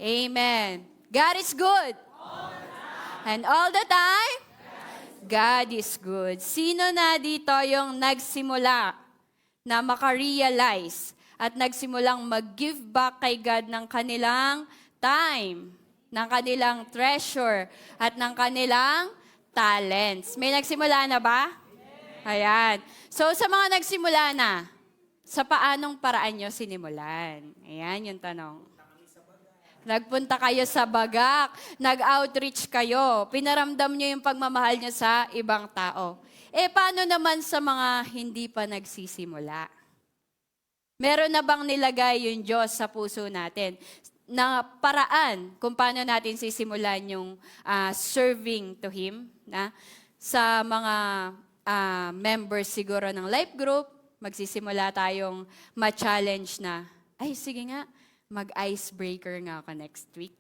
Amen. God is good. And all the time, God is good. Sino na dito yung nagsimula na makarealize at nagsimulang mag-give back kay God ng kanilang time, ng kanilang treasure, at ng kanilang talents? May nagsimula na ba? Ayan. So sa mga nagsimula na, sa paanong paraan nyo sinimulan? Ayan yung tanong. Nagpunta kayo sa Bagak, nag-outreach kayo, pinaramdam nyo yung pagmamahal nyo sa ibang tao. Paano naman sa mga hindi pa nagsisimula? Meron na bang nilagay yung Diyos sa puso natin na paraan kung paano natin sisimulan yung serving to Him? Sa mga members siguro ng life group, magsisimula tayong ma-challenge na, ay sige nga, mag-icebreaker nga ako next week.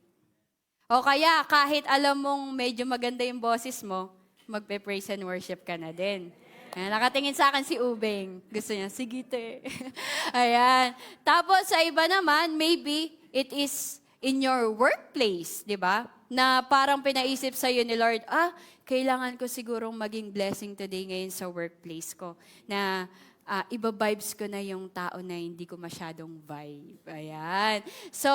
O kaya, kahit alam mong medyo maganda yung boses mo, magpe-praise and worship ka na din. Ayan, nakatingin sa akin si Ubeng. Gusto niya, sige te. Ayan. Tapos sa iba naman, maybe it is in your workplace, di ba? Na parang pinaisip sa'yo ni Lord, kailangan ko sigurong maging blessing today ngayon sa workplace ko. Na iba-vibes ko na yung tao na hindi ko masyadong vibe. Ayan. So,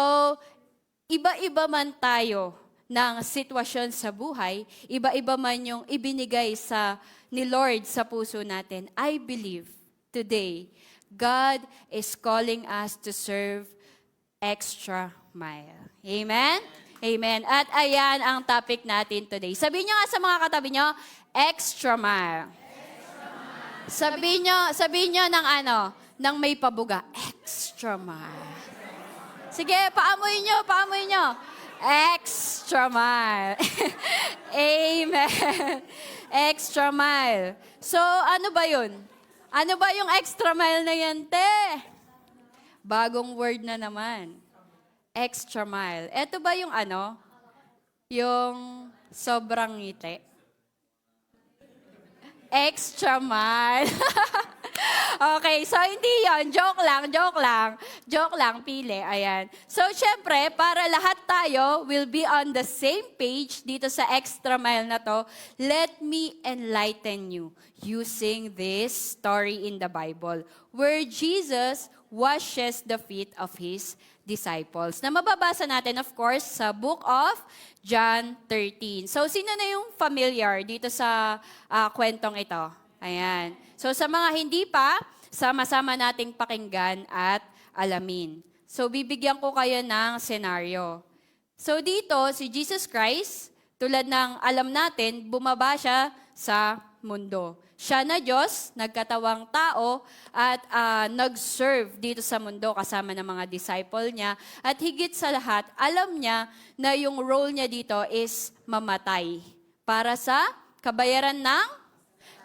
iba-iba man tayo ng sitwasyon sa buhay, iba-iba man yung ibinigay ni Lord sa puso natin. I believe today, God is calling us to serve extra mile. Amen? Amen. At ayan ang topic natin today. Sabihin nyo nga sa mga katabi nyo, extra mile. Sabihin nyo ng may pabuga, extra mile. Sige, paamoy nyo. Extra mile. Amen. Extra mile. So, ano ba yun? Ano ba yung extra mile na yan, te? Bagong word na naman. Extra mile. Ito ba yung yung sobrang ngiti? Extra mile. Okay, so hindi yon, joke lang, pili, ayan. So, syempre, para lahat tayo will be on the same page dito sa extra mile na to, let me enlighten you using this story in the Bible where Jesus washes the feet of His disciples. Na mababasa natin, of course, sa book of John 13. So, sino na yung familiar dito sa kwentong ito? Ayan. So, sa mga hindi pa, sama-sama nating pakinggan at alamin. So, bibigyan ko kayo ng senaryo. So, dito, si Jesus Christ, tulad ng alam natin, bumaba siya sa mundo. Siya na Diyos, nagkatawang tao, at nag-serve dito sa mundo kasama ng mga disciple niya. At higit sa lahat, alam niya na yung role niya dito is mamatay para sa kabayaran ng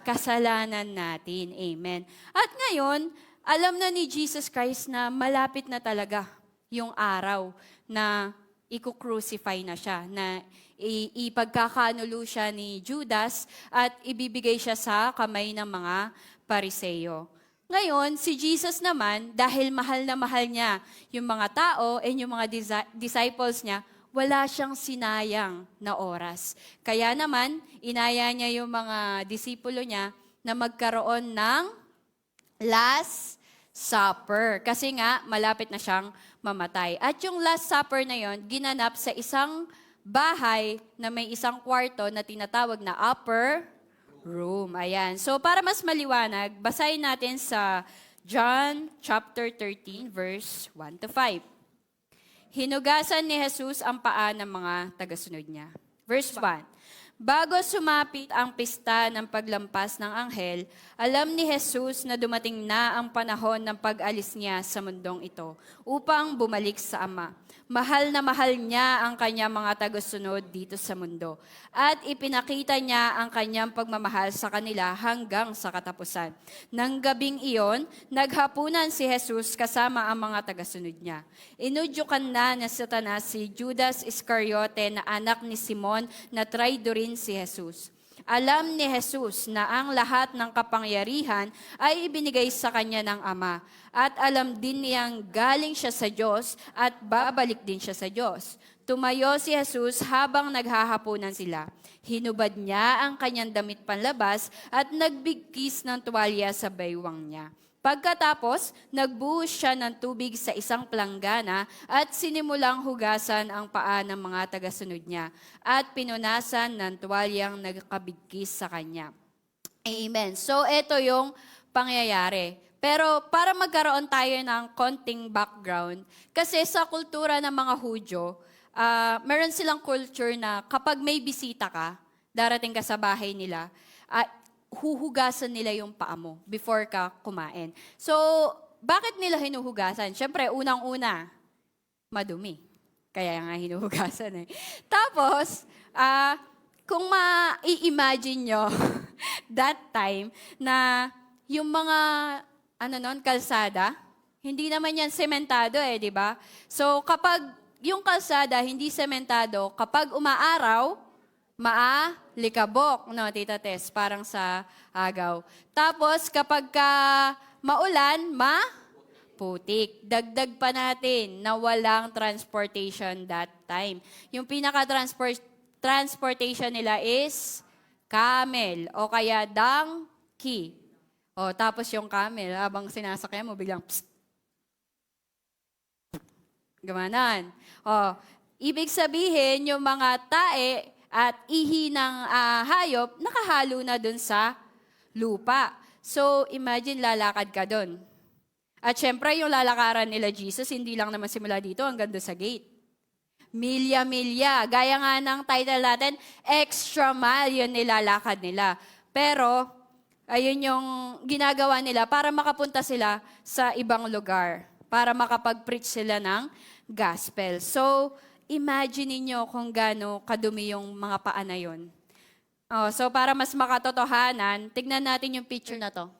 kasalanan natin. Amen. At ngayon, alam na ni Jesus Christ na malapit na talaga yung araw na i-crucify na siya, na ipagkakanulo siya ni Judas at ibibigay siya sa kamay ng mga Pariseo. Ngayon, si Jesus naman, dahil mahal na mahal niya yung mga tao and yung mga disciples niya, wala siyang sinayang na oras. Kaya naman, inaya niya yung mga disipulo niya na magkaroon ng Last Supper. Kasi nga, malapit na siyang mamatay. At yung Last Supper na yon, ginanap sa isang bahay na may isang kwarto na tinatawag na upper room. Ayan. So, para mas maliwanag, basahin natin sa John chapter 13, verse 1 to 5. Hinugasan ni Jesus ang paa ng mga tagasunod niya. Verse 1. Bago sumapit ang pista ng paglampas ng anghel, alam ni Jesus na dumating na ang panahon ng pag-alis niya sa mundong ito upang bumalik sa Ama. Mahal na mahal niya ang kanyang mga tagasunod dito sa mundo at ipinakita niya ang kanyang pagmamahal sa kanila hanggang sa katapusan. Nang gabing iyon, naghapunan si Jesus kasama ang mga tagasunod niya. Inudyukan na ni Satanas si Judas Iscariote na anak ni Simon na traidorin si Jesus. Alam ni Jesus na ang lahat ng kapangyarihan ay ibinigay sa kanya ng Ama. At alam din niyang galing siya sa Diyos at babalik din siya sa Diyos. Tumayo si Jesus habang naghahapunan sila. Hinubad niya ang kanyang damit panlabas at nagbigkis ng tuwalya sa baywang niya. Pagkatapos, nagbuhos siya ng tubig sa isang planggana at sinimulang hugasan ang paa ng mga tagasunod niya at pinunasan ng tuwalyang nagkabigkis sa kanya. Amen. So, ito yung pangyayari. Pero para magkaroon tayo ng konting background, kasi sa kultura ng mga Hudyo, meron silang culture na kapag may bisita ka, darating ka sa bahay nila, huhugasan nila yung paa mo before ka kumain. So, bakit nila hinuhugasan? Siyempre, unang-una, madumi. Kaya nga hinuhugasan eh. Tapos, kung ma-i-imagine nyo, that time, na yung mga, kalsada, hindi naman yan sementado eh, di ba? So, kapag yung kalsada hindi sementado, kapag umaaraw, likabok, no, Tita Tess, parang sa agaw. Tapos, kapag maulan, putik. Dagdag pa natin na walang transportation that time. Yung pinaka-transportation nila is camel o kaya donkey. O, tapos yung camel, habang sinasakyan mo, biglang psst. Gamanan. O, ibig sabihin, yung mga tae, at ihi ng hayop, nakahalo na dun sa lupa. So, imagine lalakad ka dun. At syempre, yung lalakaran nila Jesus, hindi lang naman simula dito hanggang doon sa gate. Milya-milya. Gaya nga ng title natin, extra mile yun nilalakad nila. Pero, ayun yung ginagawa nila para makapunta sila sa ibang lugar. Para makapag-preach sila ng gospel. So, imagine niyo kung gaano kadumi yung mga paa na yun. So para mas makatotohanan, tignan natin yung picture na to.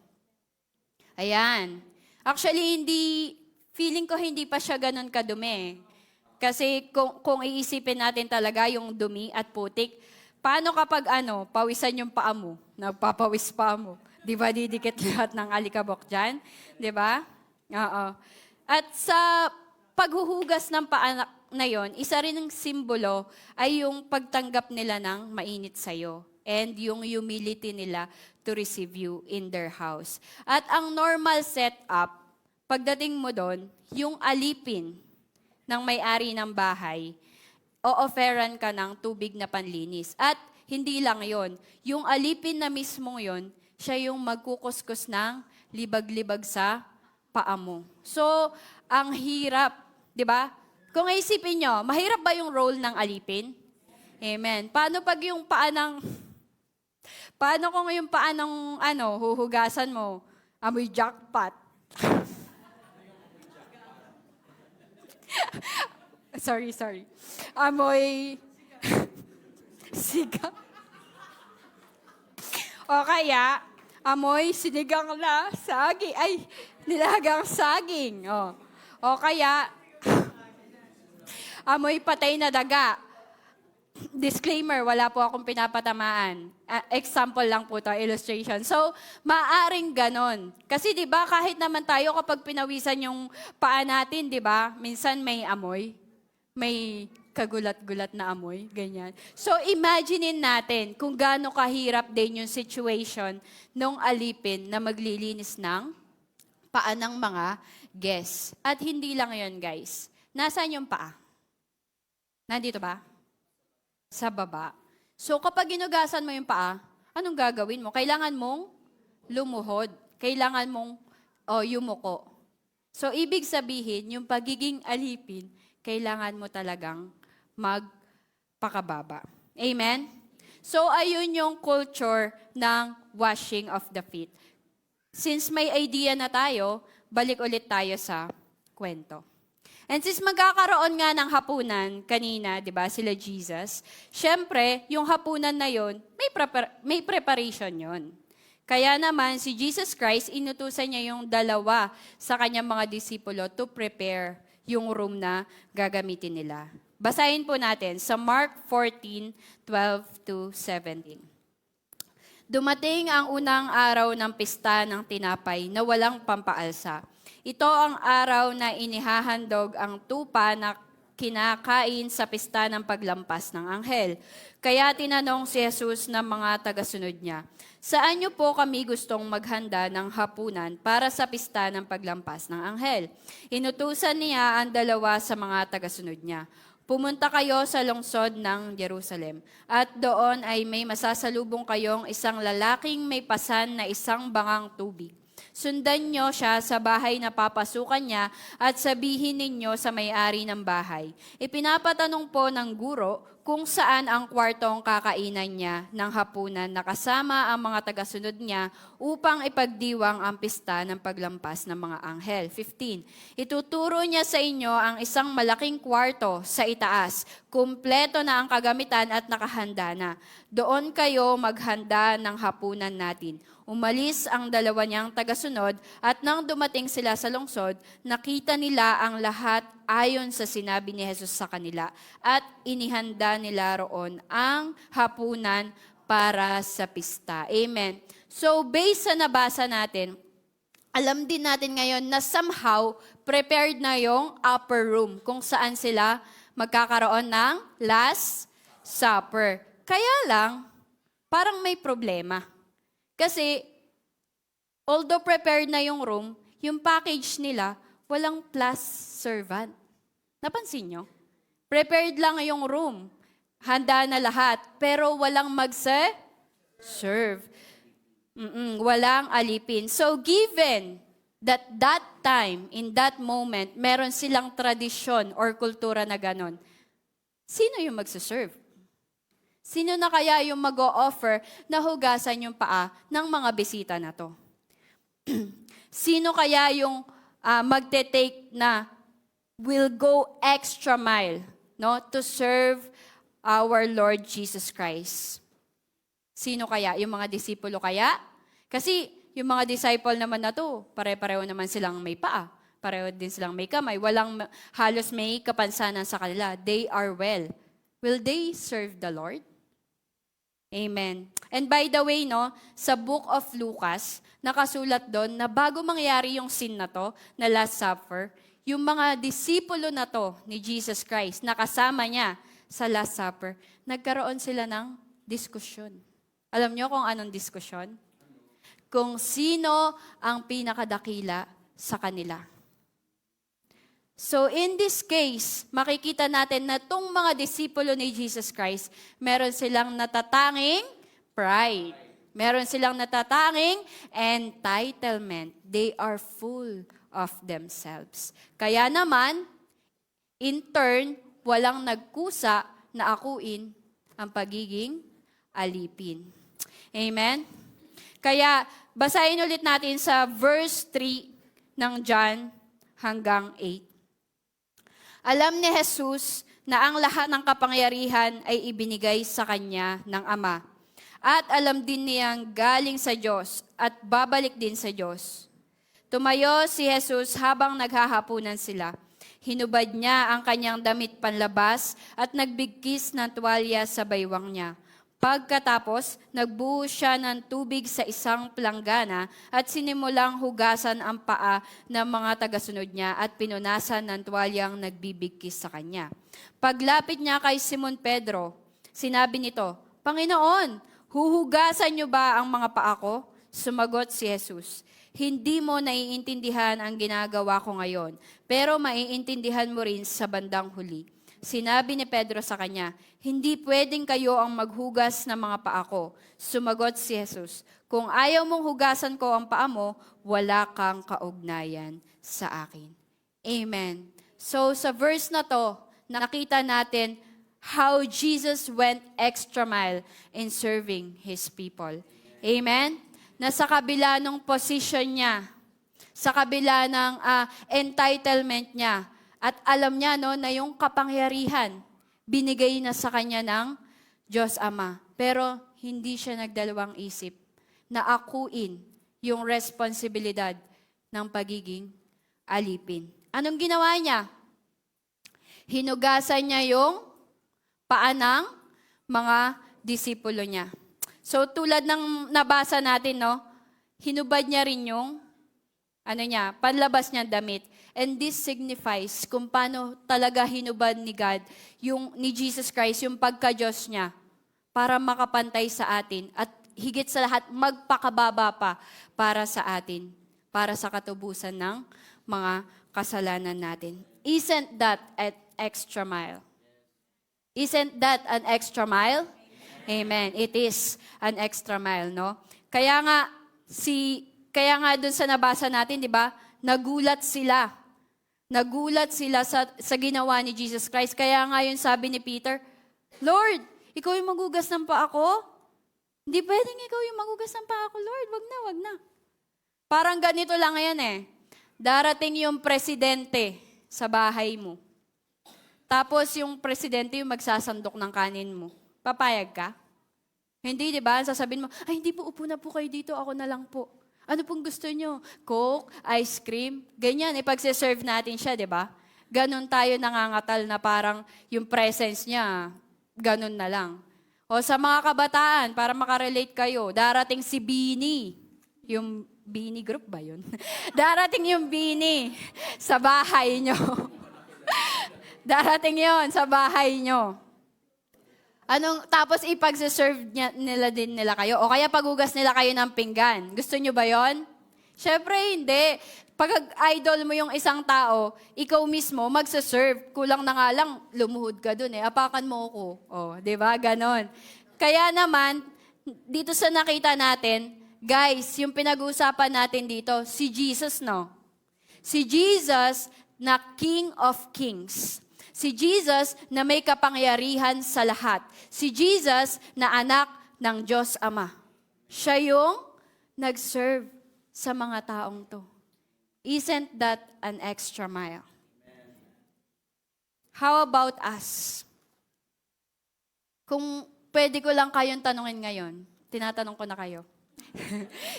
Ayan. Actually, feeling ko hindi pa siya ganun kadumi. Kasi kung iisipin natin talaga yung dumi at putik, paano kapag pawisan yung paa mo, nagpapawis pa mo? Di ba didikit lahat ng alikabok dyan? Di ba? Oo. At sa paghuhugas ng paa na yon, isa rin ng simbolo ay yung pagtanggap nila ng mainit sa'yo and yung humility nila to receive you in their house. At ang normal setup, pagdating mo doon, yung alipin ng may-ari ng bahay, o-offeran ka ng tubig na panlinis. At hindi lang yon, yung alipin na mismong yon, siya yung magkukuskus ng libag-libag sa paa mo. So, ang hirap, di ba? Kung isipin nyo, mahirap ba yung role ng alipin? Amen. Paano kung yung paa ng, huhugasan mo, amoy jackpot? sorry. Amoy siga. O kaya, amoy sinigang na saging. Ay, nilagang saging. O kaya, amoy patay na daga. Disclaimer, wala po akong pinapatamaan. Example lang po to, illustration. So, maaring ganon. Kasi 'di ba kahit naman tayo kapag pinawisan yung paa natin, 'di ba? Minsan may amoy. May kagulat-gulat na amoy, ganyan. So, imaginein natin kung gaano kahirap din yung situation nung alipin na maglilinis ng paa ng mga guests. At hindi lang 'yon, guys. Nasaan yung paa? Nandito ba? Sa baba. So kapag ginugasan mo yung paa, anong gagawin mo? Kailangan mong lumuhod. Kailangan mong yumuko. So ibig sabihin, yung pagiging alipin, kailangan mo talagang magpakababa. Amen? So ayun yung culture ng washing of the feet. Since may idea na tayo, balik ulit tayo sa kwento. And since magkakaroon nga ng hapunan kanina, 'di ba, sila Jesus, syempre, yung hapunan na 'yon, may preparation 'yon. Kaya naman si Jesus Christ inutusan niya yung dalawa sa kanyang mga disipulo to prepare yung room na gagamitin nila. Basahin po natin sa Mark 14:12-17. Dumating ang unang araw ng pista ng tinapay na walang pampaalsa. Ito ang araw na inihahandog ang tupa na kinakain sa pista ng paglampas ng anghel. Kaya tinanong si Jesus ng mga tagasunod niya, "Saan niyo po kami gustong maghanda ng hapunan para sa pista ng paglampas ng anghel?" Inutusan niya ang dalawa sa mga tagasunod niya, "Pumunta kayo sa lungsod ng Jerusalem, at doon ay may masasalubong kayong isang lalaking may pasan na isang bangang tubig. Sundan niyo siya sa bahay na papasukan niya at sabihin ninyo sa may-ari ng bahay, 'Ipinapatanong po ng guro kung saan ang kwartong kakainan niya ng hapunan na kasama ang mga tagasunod niya upang ipagdiwang ang pista ng paglampas ng mga anghel." 15. Ituturo niya sa inyo ang isang malaking kwarto sa itaas. Kumpleto na ang kagamitan at nakahanda na. Doon kayo maghanda ng hapunan natin. Umalis ang dalawa niyang tagasunod at nang dumating sila sa lungsod, nakita nila ang lahat ayon sa sinabi ni Jesus sa kanila at inihanda nila roon ang hapunan para sa pista. Amen. So based sa nabasa natin, alam din natin ngayon na somehow prepared na yung upper room kung saan sila magkakaroon ng Last Supper. Kaya lang, parang may problema. Kasi, although prepared na yung room, yung package nila, walang plus servant. Napansin nyo? Prepared lang yung room. Handa na lahat. Pero walang serve. Walang alipin. So, given that time, in that moment, meron silang tradisyon or kultura na ganon, sino yung magsaserve? Sino na kaya yung mag-o-offer na hugasan yung paa ng mga bisita na to? Sino kaya yung magte-take na will go extra mile, no, to serve our Lord Jesus Christ? Sino kaya? Yung mga disipulo kaya? Kasi yung mga disciple naman na to, pare-pareho naman silang may paa. Pareho din silang may kamay. Walang halos may kapansanan sa kanila. They are well. Will they serve the Lord? Amen. And by the way, no, sa book of Lucas, nakasulat doon na bago mangyari yung sin na to, na Last Supper, yung mga disipulo na to ni Jesus Christ, nakasama niya sa Last Supper, nagkaroon sila ng diskusyon. Alam niyo kung anong diskusyon? Kung sino ang pinakadakila sa kanila. So in this case, makikita natin na itong mga disipulo ni Jesus Christ, meron silang natatanging pride. Meron silang natatanging entitlement. They are full of themselves. Kaya naman, in turn, walang nagkusa na akuin ang pagiging alipin. Amen? Kaya, basahin ulit natin sa verse 3 ng John hanggang 8. Alam ni Jesus na ang lahat ng kapangyarihan ay ibinigay sa Kanya ng Ama. At alam din niyang galing sa Diyos at babalik din sa Diyos. Tumayo si Jesus habang naghahapunan sila. Hinubad niya ang kanyang damit panlabas at nagbigkis ng tuwalya sa baywang niya. Pagkatapos, nagbuhos siya ng tubig sa isang planggana at sinimulang hugasan ang paa ng mga tagasunod niya at pinunasan ng tuwalyang nagbibigkis sa kanya. Paglapit niya kay Simon Pedro, sinabi nito, "Panginoon, huhugasan niyo ba ang mga paa ko?" Sumagot si Jesus, "Hindi mo naiintindihan ang ginagawa ko ngayon, pero maiintindihan mo rin sa bandang huli." Sinabi ni Pedro sa kanya, "Hindi pwedeng kayo ang maghugas ng mga paa ko." Sumagot si Jesus, "Kung ayaw mong hugasan ko ang paa mo, wala kang kaugnayan sa akin." Amen. So sa verse na to, nakita natin how Jesus went extra mile in serving His people. Amen? Nasa kabila ng position niya, sa kabila ng entitlement niya, at alam niya no, na yung kapangyarihan, binigay na sa kanya ng Diyos Ama. Pero hindi siya nagdalawang isip na akuin yung responsibilidad ng pagiging alipin. Anong ginawa niya? Hinugasan niya yung paa ng mga disipulo niya. So tulad ng nabasa natin, no, hinubad niya rin yung, panlabas niya damit. And this signifies kung paano talaga hinubad ni God, ni Jesus Christ, yung pagka-Diyos niya, para makapantay sa atin. At higit sa lahat, magpakababa pa para sa atin, para sa katubusan ng mga kasalanan natin. Isn't that an extra mile? Isn't that an extra mile? Amen. It is an extra mile, no? Kaya nga dun sa nabasa natin, di ba? Nagulat sila. Nagulat sila sa ginawa ni Jesus Christ. Kaya nga yun sabi ni Peter, Lord, ikaw yung magugas ng paa ko? Hindi pwedeng ikaw yung magugas ng paa ko, Lord. Wag na. Parang ganito lang yan eh. Darating yung presidente sa bahay mo. Tapos yung presidente yung magsasandok ng kanin mo. Papayag ka? Hindi, di ba? Sasabihin mo, ay hindi po, upo na po kayo dito, ako na lang po. Ano pong gusto nyo? Coke, ice cream? Ganyan, ipagsiserve natin siya, di ba? Ganon tayo nangangatal na parang yung presence niya, ganon na lang. O sa mga kabataan, para makarelate kayo, darating si Bini. Yung Bini group ba yun? Darating yung Bini sa bahay nyo. Darating yon sa bahay nyo. Tapos ipagsaserve nila kayo. O kaya pagugas nila kayo ng pinggan. Gusto nyo ba yon? Syempre hindi. Pag idol mo yung isang tao, ikaw mismo magsaserve. Kulang na nga lang, lumuhod ka dun eh. Apakan mo ako. O, di ba? Ganon. Kaya naman, dito sa nakita natin, guys, yung pinag-uusapan natin dito, si Jesus, no? Si Jesus na King of Kings. Si Jesus na may kapangyarihan sa lahat. Si Jesus na anak ng Diyos Ama. Siya yung nag-serve sa mga taong to. Isn't that an extra mile? How about us? Kung pwede ko lang kayong tanungin ngayon, tinatanong ko na kayo.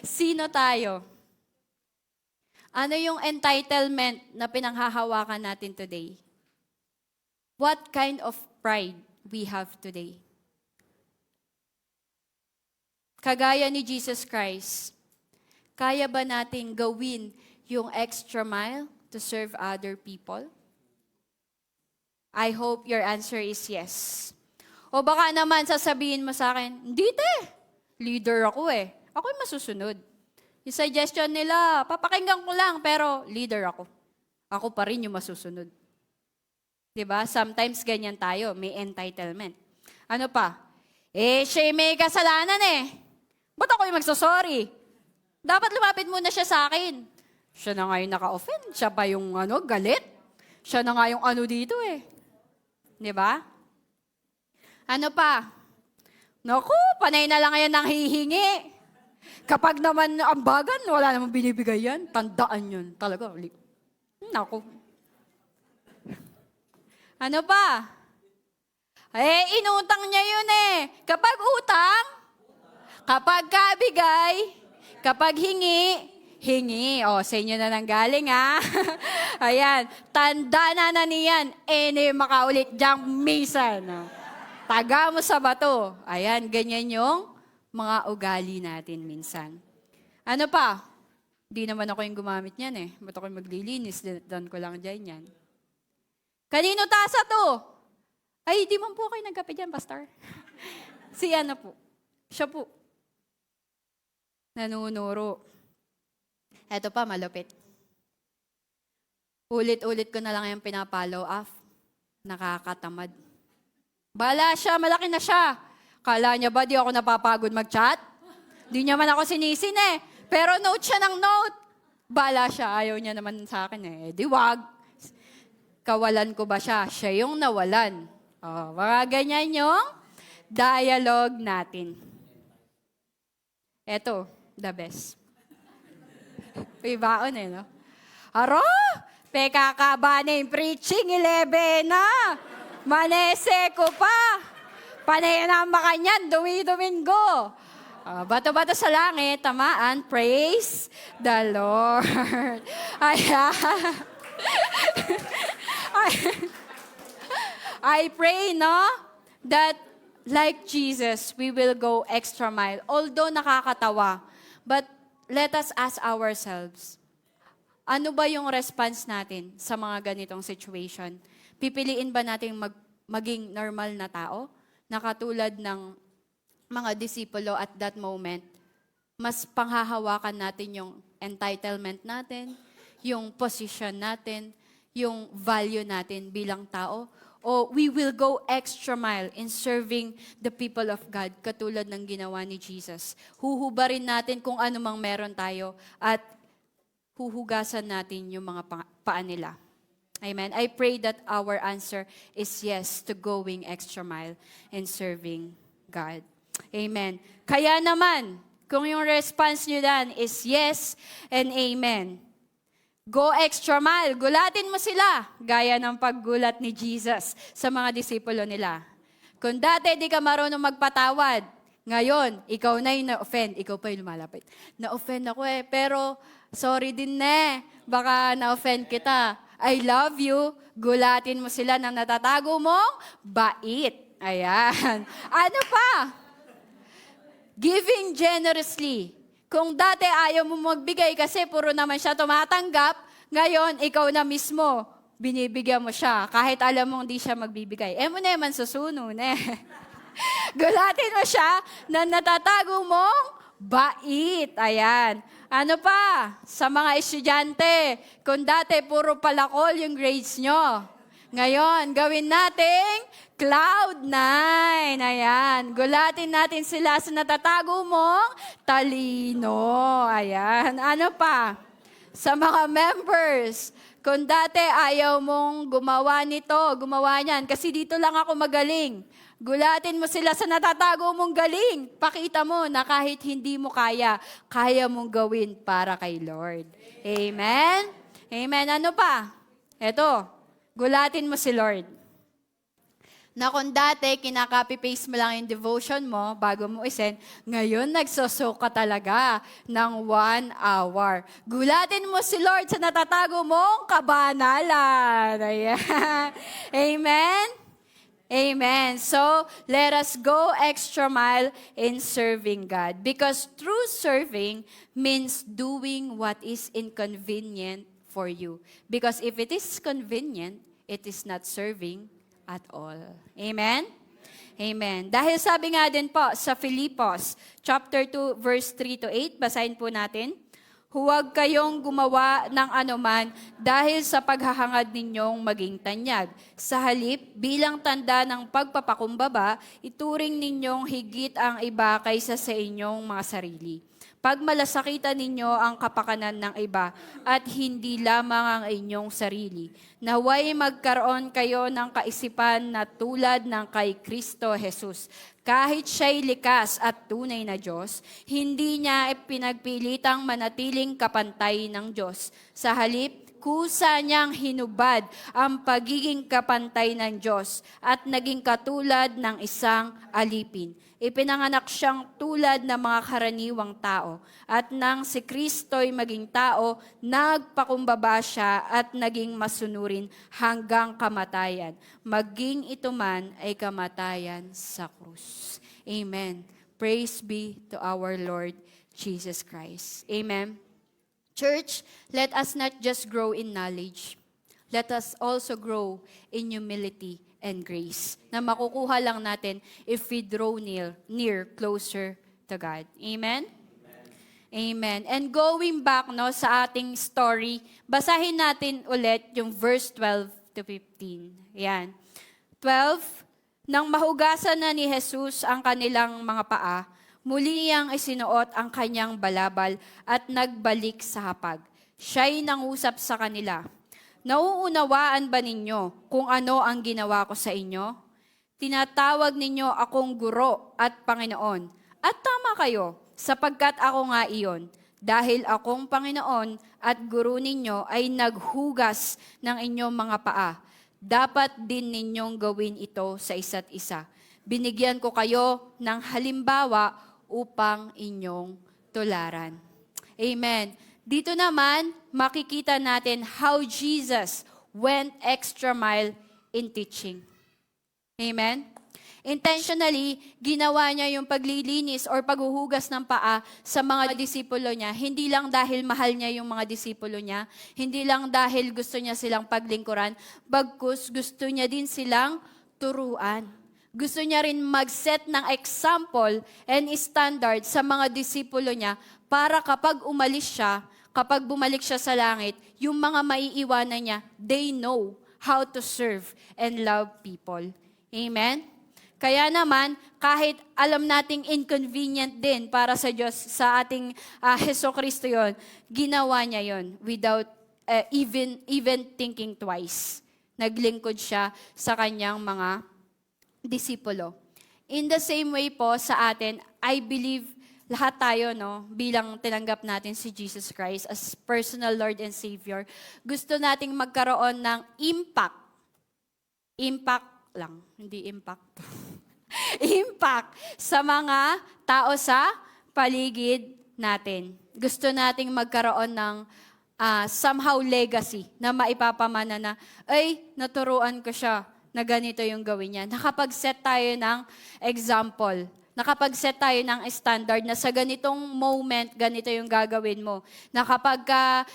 Sino tayo? Ano yung entitlement na pinanghahawakan natin today? What kind of pride we have today? Kagaya ni Jesus Christ, kaya ba nating gawin yung extra mile to serve other people? I hope your answer is yes. O baka naman sasabihin mo sa akin, hindi leader ako eh. Ako yung masusunod. Yung suggestion nila, papakinggan ko lang, pero leader ako. Ako pa rin yung masusunod. Diba? Sometimes ganyan tayo, may entitlement. Ano pa? Siya may kasalanan eh. Ba't ako yung magsasorry? Dapat lumapit muna siya sa akin. Siya na nga yung naka-offend. Siya pa yung galit. Siya na nga yung dito eh. Diba? Ano pa? Naku, panay na lang yan ng hihingi. Kapag naman ambagan, wala namang binibigay yan. Tandaan yun. Talaga. Naku. Ano pa? Inutang niya yun eh. Kapag utang, kapag kabigay, kapag hingi. O, sa inyo na nang galing ha. Ayan, tanda na niyan. Makaulit diyang minsan. Taga mo sa bato. Ayan, ganyan yung mga ugali natin minsan. Ano pa? Di naman ako yung gumamit niyan eh. Ba't ako yung maglilinis? Doon ko lang dyan yan. Kanino tasa to? Ay, di man po kayo nagkape dyan, Pastor. Si po. Siya po. Nanunuro. Eto pa, malupit. Ulit-ulit ko na lang yung pinapollow up. Nakakatamad. Bala siya, malaki na siya. Kala niya ba di ako napapagod mag-chat? Di niya man ako sinisin eh. Pero note siya ng note. Bala siya, ayaw niya naman sa akin eh. Di wag. Kawalan ko ba siya? Siya yung nawalan. Mga ganyan yung dialogue natin. Eto, the best. May baon eh, no? Aro! PKK yung preaching, 11 na! Manese ko pa! Panay na ang makanyan, Domingo! Bato-bato sa langit, tamaan, praise the Lord. Ayan. I pray, no, that like Jesus, we will go extra mile. Although nakakatawa, but let us ask ourselves, ano ba yung response natin sa mga ganitong situation? Pipiliin ba natin maging normal na tao? Na katulad ng mga disipulo at that moment, mas panghahawakan natin yung entitlement natin, yung position natin, yung value natin bilang tao, o we will go extra mile in serving the people of God katulad ng ginawa ni Jesus. Huhubarin natin kung ano mang meron tayo at huhugasan natin yung mga paa nila. Amen. I pray that our answer is yes to going extra mile in serving God. Amen. Kaya naman, kung yung response nyo dan is yes and amen, go extra mile. Gulatin mo sila. Gaya ng paggulat ni Jesus sa mga disipulo nila. Kung dati di ka marunong magpatawad, ngayon, ikaw na yung na-offend. Ikaw pa yung lumalapit. Na-offend ako pero sorry din baka na-offend kita. I love you. Gulatin mo sila ng natatago mong bait. Ayan. Ano pa? Giving generously. Kung dati ayaw mo magbigay kasi puro naman siya tumatanggap, ngayon, ikaw na mismo, binibigyan mo siya. Kahit alam mong di siya magbibigay. Mo naman susunod Gulatin mo siya na natatago mong bait. Ayan. Ano pa? Sa mga estudyante, kung dati puro palakol yung grades nyo. Ngayon, gawin nating Cloud9. Ayan. Gulatin natin sila sa natatago mong talino. Ayan. Ano pa? Sa mga members, kung dati ayaw mong gumawa nito, gumawa niyan, kasi dito lang ako magaling. Gulatin mo sila sa natatago mong galing. Pakita mo na kahit hindi mo kaya, kaya mong gawin para kay Lord. Amen? Amen. Ano pa? Eto, gulatin mo si Lord. Na kung dati, kinaka-copy-paste mo lang yung devotion mo bago mo isend, ngayon nagsosoak ka talaga ng 1 hour. Gulatin mo si Lord sa natatago mong kabanalan. Ayan. Amen? Amen. So, let us go extra mile in serving God. Because true serving means doing what is inconvenient for you. Because if it is convenient, it is not serving at all. Amen? Amen. Dahil sabi nga din po sa Filipos, chapter 2, verse 3 to 8, basahin po natin. Huwag kayong gumawa ng anuman dahil sa paghahangad ninyong maging tanyag. Sa halip, bilang tanda ng pagpapakumbaba, ituring ninyong higit ang iba kaysa sa inyong mga sarili. Pagmalasakitan ninyo ang kapakanan ng iba at hindi lamang ang inyong sarili. Naway magkaroon kayo ng kaisipan na tulad ng kay Kristo Jesus. Kahit siya'y likas at tunay na Diyos, hindi niya ipinagpilitang manatiling kapantay ng Diyos. Sa halip, kusa niyang hinubad ang pagiging kapantay ng Diyos at naging katulad ng isang alipin. Ipinanganak siyang tulad ng mga karaniwang tao. At nang si Kristo'y maging tao, nagpakumbaba siya at naging masunurin hanggang kamatayan. Maging ito man ay kamatayan sa krus. Amen. Praise be to our Lord Jesus Christ. Amen. Church, let us not just grow in knowledge. Let us also grow in humility and grace na makukuha lang natin if we draw near closer to God. Amen? Amen. And going back sa ating story, basahin natin ulit yung verse 12 to 15. Yan. 12, nang mahugasan na ni Jesus ang kanilang mga paa, muli niyang isinuot ang kanyang balabal at nagbalik sa hapag. Siya'y nangusap sa kanila, nauunawaan ba ninyo kung ano ang ginawa ko sa inyo? Tinatawag ninyo akong guro at Panginoon. At tama kayo, sapagkat ako nga iyon. Dahil akong Panginoon at guro ninyo ay naghugas ng inyong mga paa. Dapat din ninyong gawin ito sa isa't isa. Binigyan ko kayo ng halimbawa upang inyong tularan. Amen. Dito naman, makikita natin how Jesus went extra mile in teaching. Amen? Intentionally, ginawa niya yung paglilinis or paghuhugas ng paa sa mga disipulo niya. Hindi lang dahil mahal niya yung mga disipulo niya, hindi lang dahil gusto niya silang paglingkuran, bagkus gusto niya din silang turuan. Gusto niya rin mag-set ng example and standard sa mga disipulo niya para kapag umalis siya, kapag bumalik siya sa langit, yung mga maiiwanan niya, they know how to serve and love people. Amen? Kaya naman, kahit alam nating inconvenient din para sa Diyos, sa ating Hesukristo yon, ginawa niya yon without even thinking twice. Naglingkod siya sa kanyang mga disipulo. In the same way po sa atin, I believe lahat tayo, no, bilang tinanggap natin si Jesus Christ as personal Lord and Savior, gusto nating magkaroon ng impact. Impact lang, hindi impact. Impact sa mga tao sa paligid natin. Gusto nating magkaroon ng somehow legacy na maipapamana na, ay, naturuan ko siya na ganito yung gawin niya. Nakapag-set tayo ng example. Nakapag-set tayo ng standard na sa ganitong moment, ganito yung gagawin mo. Na kapag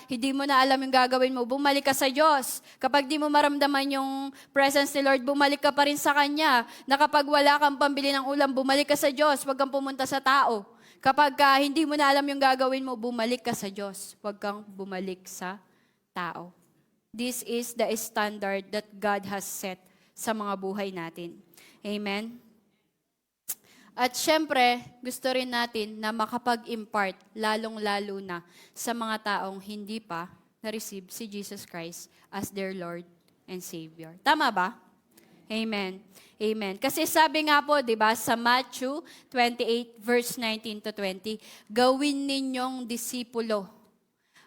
hindi mo na alam yung gagawin mo, bumalik ka sa Diyos. Kapag di mo maramdaman yung presence ni Lord, bumalik ka pa rin sa Kanya. Na kapag wala kang pambili ng ulam, bumalik ka sa Diyos. Huwag kang pumunta sa tao. Kapag hindi mo na alam yung gagawin mo, bumalik ka sa Diyos. Huwag kang bumalik sa tao. This is the standard that God has set sa mga buhay natin. Amen? At syempre, gusto rin natin na makapag-impart, lalong-lalo na sa mga taong hindi pa na-receive si Jesus Christ as their Lord and Savior. Tama ba? Amen. Amen. Kasi sabi nga po, di ba, sa Matthew 28, verse 19 to 20, gawin ninyong disipulo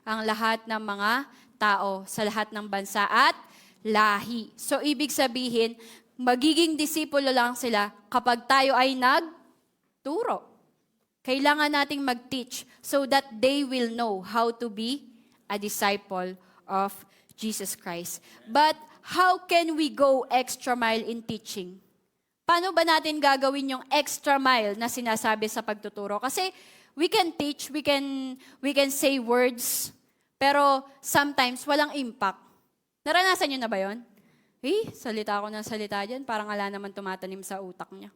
ang lahat ng mga tao sa lahat ng bansa at lahi. So, ibig sabihin, magiging disipulo lang sila kapag tayo ay nagturo. Kailangan nating mag-teach so that they will know how to be a disciple of Jesus Christ. But how can we go extra mile in teaching? Paano ba natin gagawin yung extra mile na sinasabi sa pagtuturo? Kasi we can teach, we can say words, pero sometimes walang impact. Naranasan niyo na ba yun? Salita ako ng salita dyan, parang wala naman tumatanim sa utak niya.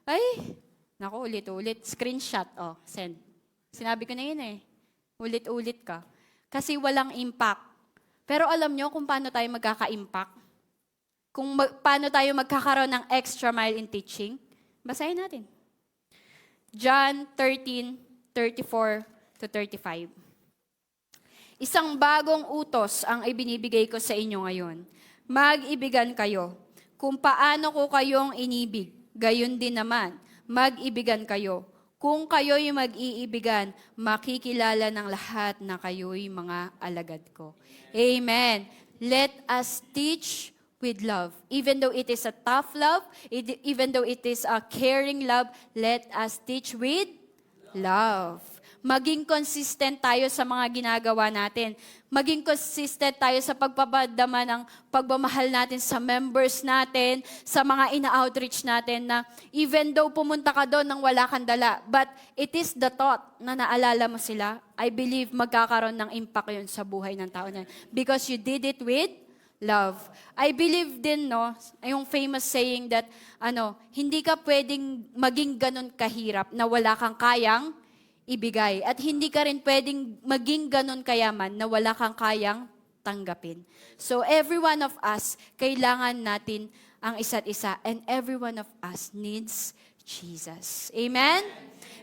Ay, naku, ulit-ulit. Screenshot, send. Sinabi ko na yun eh. Ulit-ulit ka. Kasi walang impact. Pero alam nyo kung paano tayo magkaka-impact? Paano tayo magkakaroon ng extra mile in teaching? Basahin natin. John 13:34 to 35. Isang bagong utos ang ibinibigay ko sa inyo ngayon. Mag-ibigan kayo. Kung paano ko kayong inibig, gayon din naman, mag-ibigan kayo. Kung kayo'y mag-iibigan, makikilala ng lahat na kayo'y mga alagad ko. Amen. Let us teach with love. Even though it is a tough love, even though it is a caring love, let us teach with love. Maging consistent tayo sa mga ginagawa natin. Maging consistent tayo sa pagpapadama ng pagmamahal natin sa members natin, sa mga ina-outreach natin na even though pumunta ka doon nang wala kang dala, but it is the thought na naalala mo sila, I believe magkakaroon ng impact yun sa buhay ng tao na yun. Because you did it with love. I believe din, no, yung famous saying that, hindi ka pwedeng maging ganun kahirap na wala kang kayang ibigay. At hindi ka rin pwedeng maging ganun kayaman na wala kang kayang tanggapin. So every one of us, kailangan natin ang isa't isa. And every one of us needs Jesus. Amen?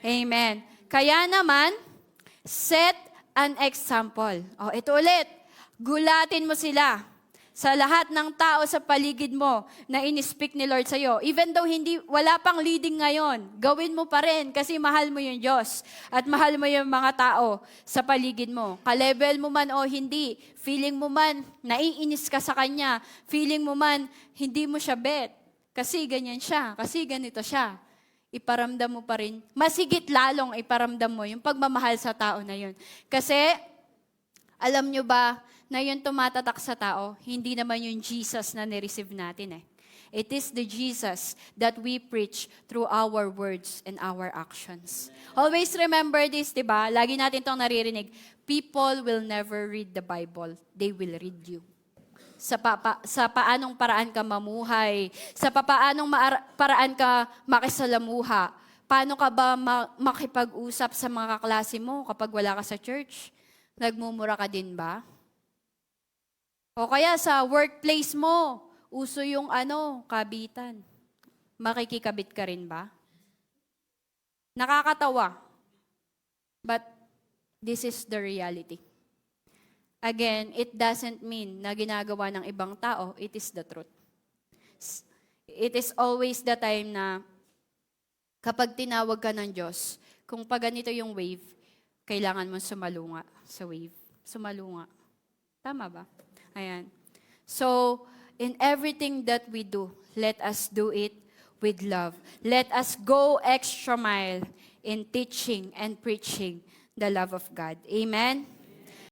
Amen. Kaya naman, set an example. Ito ulit. Gulatin mo sila sa lahat ng tao sa paligid mo na in-speak ni Lord sa'yo. Even though wala pang leading ngayon, gawin mo pa rin kasi mahal mo yung Diyos at mahal mo yung mga tao sa paligid mo. Ka-level mo man o hindi, feeling mo man naiinis ka sa Kanya, feeling mo man hindi mo siya bet, kasi ganyan siya, kasi ganito siya. Iparamdam mo pa rin, masigit lalong iparamdam mo yung pagmamahal sa tao na yun. Kasi, alam nyo ba, na yung tumatatak sa tao, hindi naman yung Jesus na nireceive natin eh. It is the Jesus that we preach through our words and our actions. Always remember this, di ba? Lagi natin itong naririnig. People will never read the Bible. They will read you. Sa paanong paraan ka mamuhay, sa paanong paraan ka makisalamuha, paano ka ba makipag-usap sa mga kaklase mo kapag wala ka sa church? Nagmumura ka din ba? O kaya sa workplace mo, uso yung kabitan. Makikikabit ka rin ba? Nakakatawa. But this is the reality. Again, it doesn't mean na ginagawa ng ibang tao, it is the truth. It is always the time na kapag tinawag ka ng Diyos, kung pag ganito yung wave, kailangan mo sumalunga sa wave. Sumalunga. Tama ba? Ayan. So, in everything that we do, let us do it with love. Let us go extra mile in teaching and preaching the love of God. Amen?